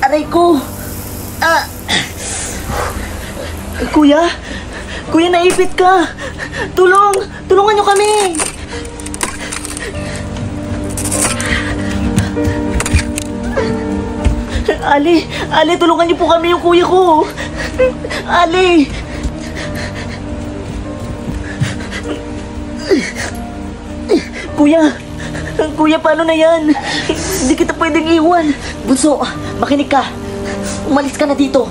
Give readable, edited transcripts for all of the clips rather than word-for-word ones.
Aray ko! Kuya? Kuya, naipit ka! Tulong! Tulungan niyo kami! Ali, tulungan niyo po kami yung kuya ko! Ali! Kuya, paano na yan? Hindi kita pwedeng iwan. Bunso, makinig ka. Umalis ka na dito.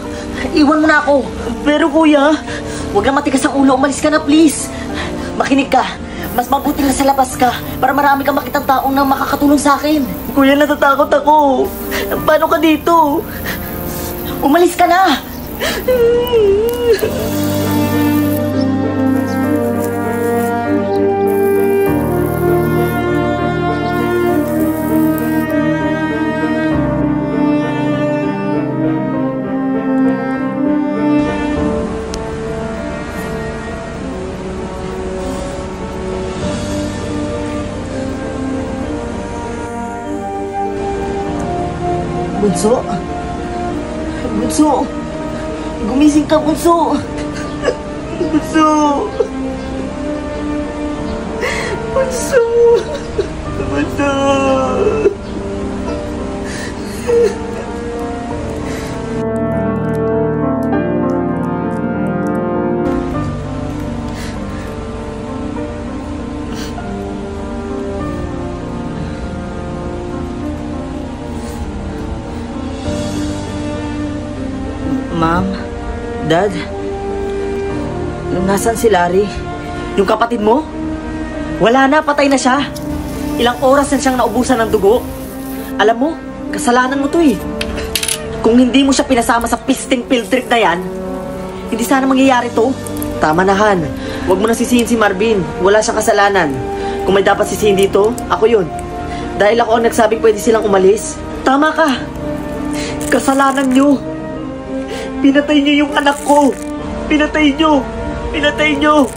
Iwan mo na ako. Pero kuya, huwag na matigas ang ulo. Umalis ka na, please. Makinig ka. Mas mabuti na sa labas ka para marami kang makitang taong na makakatulong sa akin. Kuya, natatakot ako. Paano ka dito? Umalis ka na! Bunso? Bunso? Gumising ka, Bunso! Bunso! Bunso! Bunso! Ma'am, Dad, nasaan si Larry? Yung kapatid mo? Wala na, patay na siya. Ilang oras na siyang naubusan ng dugo. Alam mo, kasalanan mo to eh. Kung hindi mo siya pinasama sa pisting field trip na yan, hindi sana mangyayari to. Tama na, Han. Huwag mo na sisihin si Marvin. Wala siyang kasalanan. Kung may dapat sisihin dito, ako yun. Dahil ako ang nagsabing pwede silang umalis. Tama ka. Kasalanan niyo. Pinatay niyo yung anak ko! Pinatay niyo! Pinatay niyo!